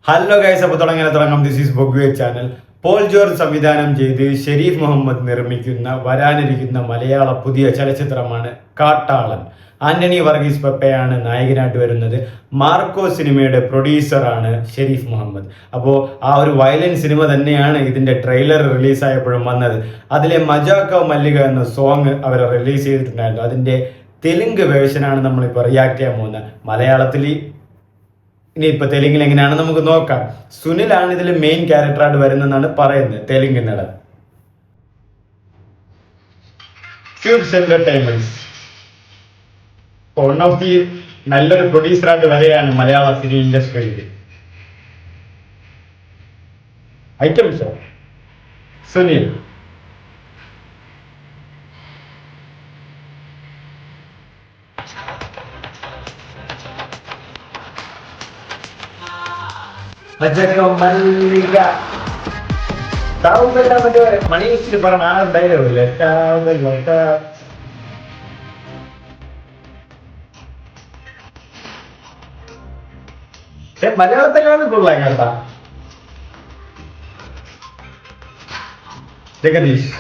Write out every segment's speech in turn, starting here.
Hello guys, അപ്പോൾ തുടങ്ങാം. This is ബൊഗ്വേ ചാനൽ. പോൾ ജോർജ് സംവിധാനം ചെയ്ത് ഷെരീഫ് മുഹമ്മദ് നിർമ്മിക്കുന്ന വരാനിരിക്കുന്ന മലയാള പുതിയ ചലച്ചിത്രമാണ് കാട്ടാളൻ. ആന്റണി വർഗീസ് പെപ്പയാണ് നായകനായിട്ട് വരുന്നത്. മാർക്കോ സിനിമയുടെ പ്രൊഡ്യൂസറാണ് ഷെരീഫ് മുഹമ്മദ്. അപ്പോൾ ആ ഒരു വയലൻസ് സിനിമ തന്നെയാണ് ഇതിന്റെ ട്രെയിലർ റിലീസായപ്പോഴും വന്നത്. അതിലെ മജാക്ക മല്ലിക എന്ന സോങ് അവർ റിലീസ് ചെയ്തിട്ടുണ്ടായിരുന്നു. അതിന്റെ തെലുങ്ക് വേർഷനാണ് നമ്മളിപ്പോൾ റിയാക്ട് ചെയ്യാൻ പോകുന്നത്. മലയാളത്തിൽ ഇനിയിപ്പോൾ തെലുങ്കിൽ എങ്ങനെയാണ് നമുക്ക് നോക്കാം. സുനിലാണ് ഇതിൽ മെയിൻ ക്യാരക്ടറായിട്ട് വരുന്നതെന്നാണ് പറയുന്നത് തെലുങ്ക് നടൻ. Cubes entertainments one of the നല്ലൊരു പ്രൊഡ്യൂസറായിട്ട് വരികയാണ് മലയാള സിനി ഇൻഡസ്ട്രിയിൽ. ഐറ്റംസ് സുനിൽ, മല്ലിക താവുമ്പെല്ലാം മറ്റേ മണി വെച്ചിട്ട് പറഞ്ഞ ആ ഡയലോഗില്ലേ, മലയാളത്തിലാണ് കൊള്ളാൻ കേട്ടാ. ജഗദീഷ്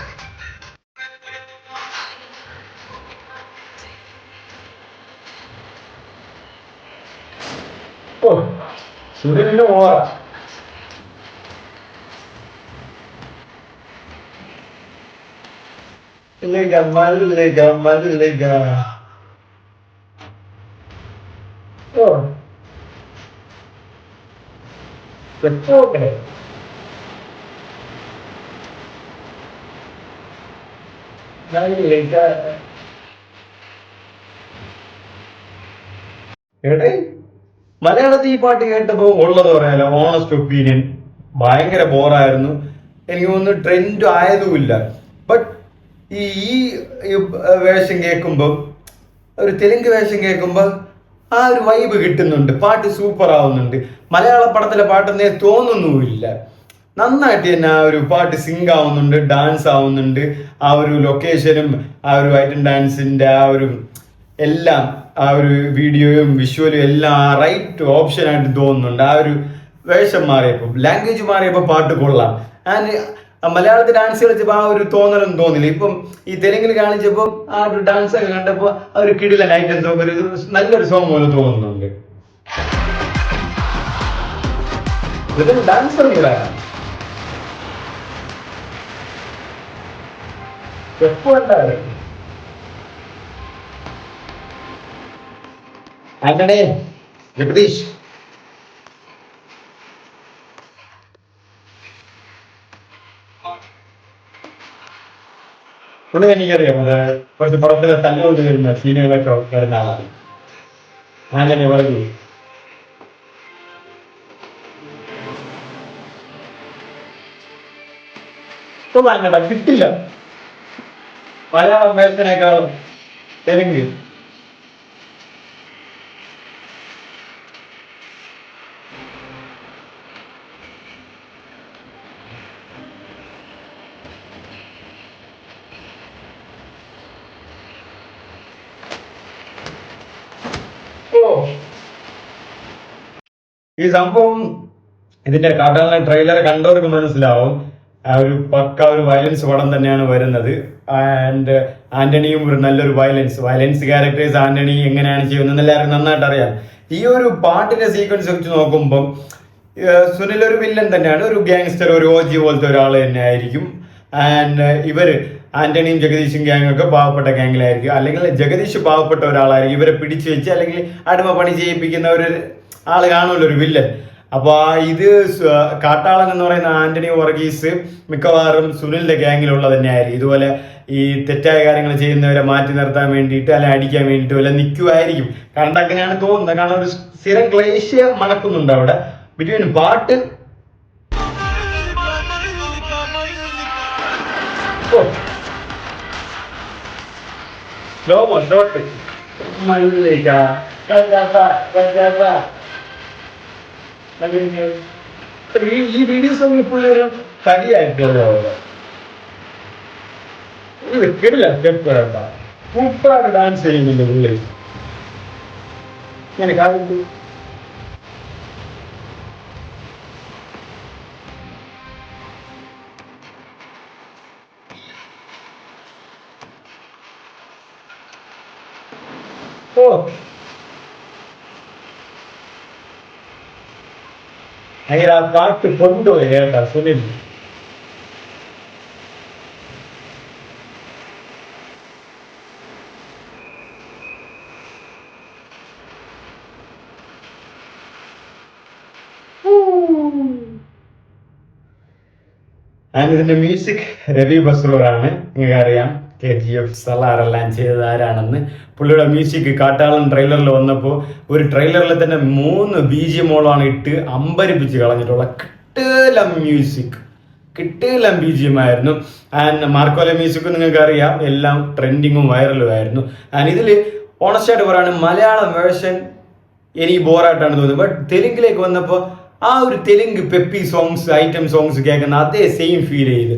ഓ സുരേഷിന്റെ ഓറ. മല്ലിക ഓ എടേ, മലയാളത്തിൽ ഈ പാട്ട് കേട്ടപ്പോ ഉള്ളത് പറയാലോ, ഓണസ്റ്റ് ഒപ്പീനിയൻ, ഭയങ്കര ബോറായിരുന്നു. എനിക്ക് തോന്നുന്നു ട്രെൻഡ് ആയതുമില്ല. ബട്ട് ഈ വേഷം കേൾക്കുമ്പോൾ, ഒരു തെലുങ്ക് വേഷം കേൾക്കുമ്പോൾ ആ ഒരു വൈബ് കിട്ടുന്നുണ്ട്. പാട്ട് സൂപ്പർ ആവുന്നുണ്ട്. മലയാള പടത്തിലെ പാട്ടെന്നേ തോന്നുന്നുമില്ല. നന്നായിട്ട് തന്നെ ആ ഒരു പാട്ട് സിങ്ക് ആവുന്നുണ്ട്, ഡാൻസ് ആവുന്നുണ്ട്. ആ ഒരു ലൊക്കേഷനും ആ ഒരു ഐറ്റം ഡാൻസിന്റെ ആ ഒരു എല്ലാം, ആ ഒരു വീഡിയോയും വിഷ്വലും എല്ലാം റൈറ്റ് ഓപ്ഷൻ ആയിട്ട് തോന്നുന്നുണ്ട്. ആ ഒരു വേഷം മാറിയപ്പോൾ, ലാംഗ്വേജ് മാറിയപ്പോൾ പാട്ട് കൊള്ളാം. ആൻഡ് മലയാളത്തിൽ ഡാൻസ് കളിച്ചപ്പോൾ ആ ഒരു തോന്നലൊന്നും തോന്നില്ല. ഇപ്പം ഈ തെലുങ്കിൽ കാണിച്ചപ്പോൾ ആ ഒരു ഡാൻസ് ഒക്കെ കണ്ടപ്പോൾ ആ ഒരു കിടിലൻ ഐറ്റം സോങ്, ഒരു നല്ലൊരു സോങ് പോലെ തോന്നുന്നുണ്ട്. ഇതൊരു ഡാൻസർ എപ്പോ ഉണ്ടായിരുന്നു ആന്റണി, ജഗദീഷ്. പുള്ളി എനിക്കറിയാം, കുറച്ച് പടത്തിലെ തല്ലുകൊണ്ട് വരുന്ന സീനുകളൊക്കെ വരുന്ന ആളാണ് ആന്റണി വർഗി. അങ്ങട കിട്ടില്ല മലയാളം വേഷത്തിനേക്കാളും തെലുങ്ക്. ഈ സംഭവം ഇതിന്റെ കാട്ടാളൻ ട്രെയിലർ കണ്ടവർക്ക് മനസ്സിലാവും. ആ ഒരു പക്ക ഒരു വയലൻസ് പടം തന്നെയാണ് വരുന്നത്. ആൻഡ് ആന്റണിയും ഒരു നല്ലൊരു വയലൻസ് ക്യാരക്ടേഴ്സ് ആന്റണി എങ്ങനെയാണ് ചെയ്യുന്നത് എല്ലാവരും നന്നായിട്ട് അറിയാം. ഈ ഒരു പാട്ടിന്റെ സീക്വൻസ് വെച്ച് നോക്കുമ്പം സുനിൽ ഒരു വില്ലൻ തന്നെയാണ്, ഒരു ഗ്യാങ്സ്റ്റർ, ഒരു ഓജി പോലത്തെ ഒരാൾ തന്നെ ആയിരിക്കും. ആൻഡ് ഇവര് ആന്റണിയും ജഗദീഷും ഗ്യാങ് ഒക്കെ പാവപ്പെട്ട ഗ്യാങ്ങിലായിരിക്കും, അല്ലെങ്കിൽ ജഗദീഷ് പാവപ്പെട്ട ഒരാളായിരിക്കും. ഇവരെ പിടിച്ചു വെച്ച് അല്ലെങ്കിൽ അടിമ പണി ചെയ്യിപ്പിക്കുന്ന ഒരു ആള് കാണുമല്ലോ, ഒരു വില്ലൻ. അപ്പൊ ഇത് കാട്ടാളൻ എന്ന് പറയുന്ന ആന്റണി വർഗീസ് മിക്കവാറും സുനിലിന്റെ ഗ്യാങ്ങിലുള്ള തന്നെയായിരിക്കും. ഇതുപോലെ ഈ തെറ്റായ കാര്യങ്ങൾ ചെയ്യുന്നവരെ മാറ്റി നിർത്താൻ വേണ്ടിയിട്ട് അല്ലെ അടിക്കാൻ വേണ്ടിയിട്ട് വല്ല നിൽക്കുമായിരിക്കും. കാരണം അങ്ങനെയാണ് തോന്നുന്നത്. കാരണം ഒരു സ്ഥിരം ക്ലേശ മണക്കുന്നുണ്ട് അവിടെ. ബിറ്റ്വീൻ പാട്ട് മല്ലിക ഈ വീഡിയോസ് ഒന്നും ഇപ്പോഴും ഒരു കരിയായിട്ടുള്ളൂ. കിടില്ല, സൂപ്പറായിട്ട് ഡാൻസ് ചെയ്യുന്നുണ്ട് പുള്ളി. ഇങ്ങനെ കാര്യം ഓ അങ്ങനെ ആ പാട്ട് കൊണ്ടുപോയി കേട്ടാ സുനിൽ. ആൻഡ് ഇതിന്റെ മ്യൂസിക് രവി ബസ്രൂർ ആണ്. നിങ്ങൾക്ക് അറിയാം KGF സലാറെല്ലാം ചെയ്തത് ആരാണെന്ന്. പുള്ളിയുടെ മ്യൂസിക് കാട്ടാളൻ ട്രെയിലറിൽ വന്നപ്പോൾ ഒരു ട്രെയിലറിൽ തന്നെ 3 BGMോളാണ് ഇട്ട് അമ്പരിപ്പിച്ച് കളഞ്ഞിട്ടുള്ള മ്യൂസിക് കിട്ടിയില്ല BGM ആയിരുന്നു. ആൻഡ് മാർക്കോല മ്യൂസിക് നിങ്ങൾക്ക് അറിയാം എല്ലാം ട്രെൻഡിങ്ങും വൈറലും ആയിരുന്നു. ആൻഡ് ഇതിൽ ഓണസ്റ്റായിട്ട് പറയുകയാണെങ്കിൽ മലയാളം വേർഷൻ എനിക്ക് ബോറായിട്ടാണ് തോന്നുന്നത്. ബട്ട് തെലുങ്കിലേക്ക് വന്നപ്പോൾ ആ ഒരു Telugu peppy songs item songs കേൾക്കുന്ന അതേ സെയിം ഫീൽ ചെയ്ത്,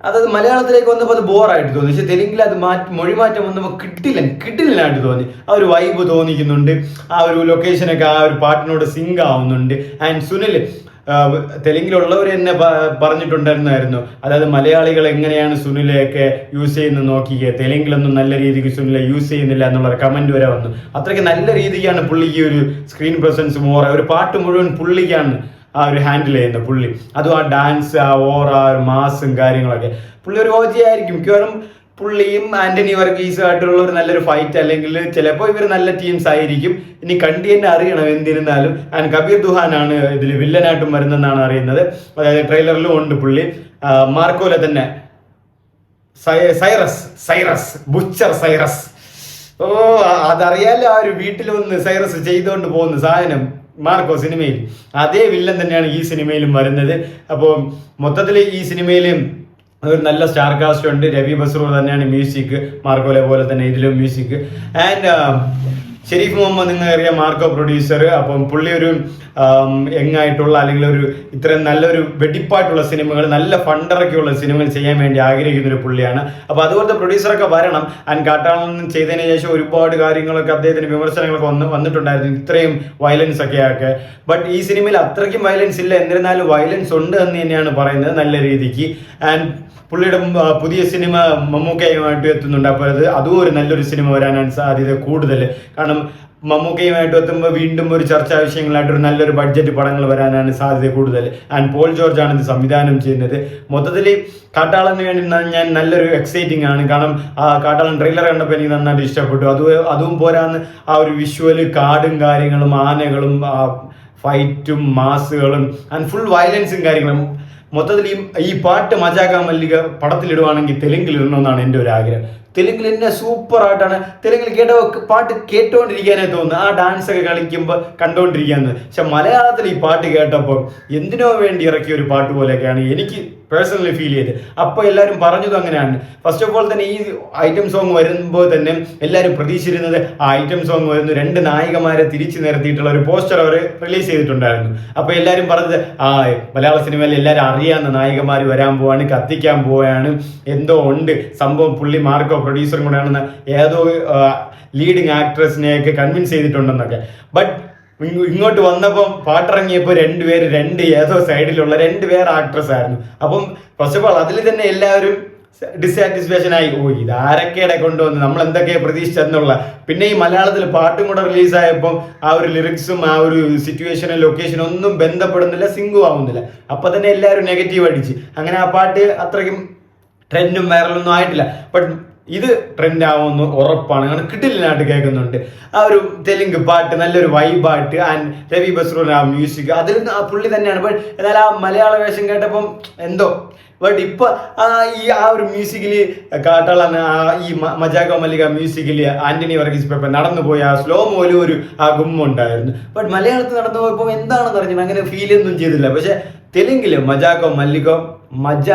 അതായത് മലയാളത്തിലേക്ക് വന്നപ്പോൾ അത് ബോറായിട്ട് തോന്നി. പക്ഷെ തെലുങ്കിൽ അത് മൊഴിമാറ്റം വന്നപ്പോൾ കിട്ടില്ലായിട്ട് തോന്നി. ആ ഒരു വൈബ് തോന്നിക്കുന്നുണ്ട്, ആ ഒരു ലൊക്കേഷനൊക്കെ ആ ഒരു പാട്ടിനോട് സിങ്ക് ആവുന്നുണ്ട്. ആൻഡ് സുനിൽ തെലുങ്കിലുള്ളവർ തന്നെ പറഞ്ഞിട്ടുണ്ടായിരുന്നു, അതായത് മലയാളികൾ എങ്ങനെയാണ് സുനിലയൊക്കെ യൂസ് ചെയ്യുന്നത് നോക്കിക്കുക, തെലുങ്കിലൊന്നും നല്ല രീതിക്ക് സുനിലെ യൂസ് ചെയ്യുന്നില്ല എന്നുള്ള കമന്റ് വരെ വന്നു. അത്രയ്ക്ക് നല്ല രീതിക്കാണ് പുള്ളിക്ക് ഒരു സ്ക്രീൻ പ്രസൻസ് ഒരു പാട്ട് മുഴുവൻ പുള്ളിക്കാണ് ആ ഒരു ഹാൻഡിൽ ചെയ്യുന്നത് പുള്ളി. അതും ആ ഡാൻസ്, ആ ഓറ, മാസും കാര്യങ്ങളൊക്കെ. പുള്ളി ഒരു OG ആയിരിക്കും മിക്കവാറും. പുള്ളിയും ആന്റണി വർഗീസും ആയിട്ടുള്ള ഒരു നല്ലൊരു ഫൈറ്റ്, അല്ലെങ്കിൽ ചിലപ്പോൾ ഇവർ നല്ല ടീംസ് ആയിരിക്കും. ഇനി കണ്ടു തന്നെ അറിയണം എന്നിരുന്നാലും. ആൻഡ് കബീർ ദുഹാനാണ് ഇതിൽ വില്ലനായിട്ടും വരുന്നതെന്നാണ് അറിയുന്നത്. അതായത് ട്രെയിലറിലും ഉണ്ട് പുള്ളി. മാർക്കോലെ തന്നെ സൈറസ് ബുച്ചർ സൈറസ്. ഓ അതറിയാലോ, ആ ഒരു വീട്ടിൽ വന്ന് സൈറസ് ചെയ്തുകൊണ്ട് പോകുന്ന സാധനം മാർക്കോ സിനിമയിൽ അതേ വില്ലൻ തന്നെയാണ് ഈ സിനിമയിലും വരുന്നത്. അപ്പോൾ മൊത്തത്തിൽ ഈ സിനിമയിലും ഒരു നല്ല സ്റ്റാർ കാസ്റ്റ് ഉണ്ട്. രവി ബസ്രൂർ തന്നെയാണ് മ്യൂസിക്, മാർക്കോലെ പോലെ തന്നെ ഇതിലും മ്യൂസിക്. ആൻഡ് ഷെരീഫ് മുഹമ്മദ് നിങ്ങൾക്കറിയാം മാർക്കോ പ്രൊഡ്യൂസർ. അപ്പം പുള്ളി ഒരു യങ്ങായിട്ടുള്ള അല്ലെങ്കിൽ ഒരു ഇത്രയും നല്ലൊരു വെടിപ്പായിട്ടുള്ള സിനിമകൾ, നല്ല ഫണ്ടറൊക്കെയുള്ള സിനിമകൾ ചെയ്യാൻ വേണ്ടി ആഗ്രഹിക്കുന്ന ഒരു പുള്ളിയാണ്. അപ്പോൾ അതുപോലത്തെ പ്രൊഡ്യൂസറൊക്കെ വരണം. ആൻഡ് കാട്ടാളൻ ചെയ്തതിന് ശേഷം ഒരുപാട് കാര്യങ്ങളൊക്കെ അദ്ദേഹത്തിന് വിമർശനങ്ങളൊക്കെ വന്നിട്ടുണ്ടായിരുന്നു, ഇത്രയും വയലൻസ് ഒക്കെ. ബട്ട് ഈ സിനിമയിൽ അത്രയ്ക്കും വയലൻസ് ഇല്ല, എന്നിരുന്നാലും വയലൻസ് ഉണ്ട് എന്ന് തന്നെയാണ് പറയുന്നത് നല്ല രീതിക്ക്. ആൻഡ് പുള്ളിയുടെ പുതിയ സിനിമ മമ്മൂക്കയുമായിട്ട് എത്തുന്നുണ്ട്. അപ്പോൾ അതും ഒരു നല്ലൊരു സിനിമ വരാനാണ് സാധ്യത കൂടുതൽ. കാരണം മമ്മൂക്കയുമായിട്ട് എത്തുമ്പോൾ വീണ്ടും ഒരു ചർച്ചാ വിഷയങ്ങളായിട്ട് ഒരു നല്ലൊരു ബഡ്ജറ്റ് പടങ്ങൾ വരാനാണ് സാധ്യത കൂടുതൽ. ആൻഡ് പോൾ ജോർജ് ആണ് ഇത് സംവിധാനം ചെയ്യുന്നത്. മൊത്തത്തിൽ കാട്ടാളന് വേണ്ടി ഞാൻ നല്ലൊരു എക്സൈറ്റിംഗ് ആണ്. കാരണം ആ കാട്ടാളൻ ട്രെയിലർ കണ്ടപ്പോൾ എനിക്ക് നന്നായിട്ട് ഇഷ്ടപ്പെട്ടു. അതും പോരാന്ന് ആ ഒരു വിഷ്വല്, കാടും കാര്യങ്ങളും ആനകളും ഫൈറ്റും മാസുകളും ആൻഡ് ഫുൾ വയലൻസും കാര്യങ്ങളും. മൊത്തത്തിൽ ഈ പാട്ട് മജാക മല്ലിക പടത്തിലിടുവാണെങ്കിൽ തെലുങ്കിൽ ഇടണമെന്നാണ് എൻ്റെ ഒരു ആഗ്രഹം. തെലുങ്കിൽ എന്നെ സൂപ്പറായിട്ടാണ് തെലുങ്കിൽ പാട്ട് കേട്ടോണ്ടിരിക്കാനേ തോന്നുന്നു, ആ ഡാൻസ് ഒക്കെ കളിക്കുമ്പോൾ കണ്ടോണ്ടിരിക്കാന്ന്. പക്ഷെ മലയാളത്തിൽ ഈ പാട്ട് കേട്ടപ്പോൾ എന്തിനോ വേണ്ടി ഇറക്കിയ ഒരു പാട്ട് പോലെയൊക്കെയാണ് എനിക്ക് പേഴ്സണലി ഫീൽ ചെയ്ത്. അപ്പോൾ എല്ലാവരും പറഞ്ഞതും അങ്ങനെയാണ്. ഫസ്റ്റ് ഓഫ് ഓൾ തന്നെ ഈ ഐറ്റം സോങ് വരുമ്പോൾ തന്നെ എല്ലാവരും പ്രതീക്ഷിച്ചിരുന്നത് ആ ഐറ്റം സോങ് വരുന്നു 2 നായികമാരെ തിരിച്ചു നിർത്തിയിട്ടുള്ള ഒരു പോസ്റ്റർ അവർ റിലീസ് ചെയ്തിട്ടുണ്ടായിരുന്നു. അപ്പോൾ എല്ലാവരും പറഞ്ഞത് മലയാള സിനിമയിൽ എല്ലാവരും അറിയാവുന്ന നായികമാർ വരാൻ പോവാണ്, കത്തിക്കാൻ പോവുകയാണ്, എന്തോ ഉണ്ട് സംഭവം. പുള്ളി മാർക്കോ പ്രൊഡ്യൂസറും കൂടെയാണെന്ന് ഏതോ ലീഡിങ് ആക്ട്രസിനെയൊക്കെ കൺവിൻസ് ചെയ്തിട്ടുണ്ടെന്നൊക്കെ. ബട്ട് ഇങ്ങോട്ട് വന്നപ്പം പാട്ടിറങ്ങിയപ്പോൾ ഏതോ സൈഡിലുള്ള 2 ആക്ട്രസ് ആയിരുന്നു. അപ്പം ഫസ്റ്റ് ഓഫ് ഓൾ അതിൽ തന്നെ എല്ലാവരും ഡിസാറ്റിസ്ഫാക്ഷൻ ആയി. ഇത് ആരൊക്കെയുടെ കൊണ്ടുവന്ന് നമ്മൾ എന്തൊക്കെയാ പ്രതീക്ഷിച്ചെന്നുള്ള. പിന്നെ ഈ മലയാളത്തിൽ പാട്ടും കൂടെ റിലീസായപ്പോൾ ആ ഒരു ലിറിക്സും ആ ഒരു സിറ്റുവേഷനും ലൊക്കേഷനും ഒന്നും ബന്ധപ്പെടുന്നില്ല, സിങ്കും ആവുന്നില്ല. അപ്പൊ തന്നെ എല്ലാവരും നെഗറ്റീവ് അടിച്ച്. അങ്ങനെ ആ പാട്ട് അത്രയ്ക്കും ട്രെൻഡും വൈറലൊന്നും ആയിട്ടില്ല. ബട്ട് ഇത് ട്രെൻഡ് ആവുമെന്ന് ഉറപ്പാണ്. കാരണം കിട്ടില്ലായിട്ട് കേൾക്കുന്നുണ്ട്. ആ ഒരു തെലുങ്ക് പാട്ട് നല്ലൊരു വൈബായിട്ട്. ആൻഡ് രവി ബസ്രൂരിന്റെ ആ മ്യൂസിക് അതിൽ പുള്ളി തന്നെയാണ്. ബട്ട് എന്നാൽ ആ മലയാള വേഷം കേട്ടപ്പം എന്തോ. ബട്ട് ഇപ്പൊ ആ ഒരു മ്യൂസിക്കില് കാട്ടാളൻ ഈ മജാഗോ മല്ലിക മ്യൂസിക്കില് ആന്റണി വർഗീസ് പെപ്പ നടന്നു പോയി ആ സ്ലോ മോലും ഒരു ആ ഗുമ്മുണ്ടായിരുന്നു. ബട്ട് മലയാളത്തിൽ നടന്നു പോയപ്പോൾ എന്താണെന്ന് അറിഞ്ഞത് അങ്ങനെ ഫീൽ ഒന്നും ചെയ്തില്ല. പക്ഷെ തെലുങ്കില് മജാഗോ മല്ലികോ മജ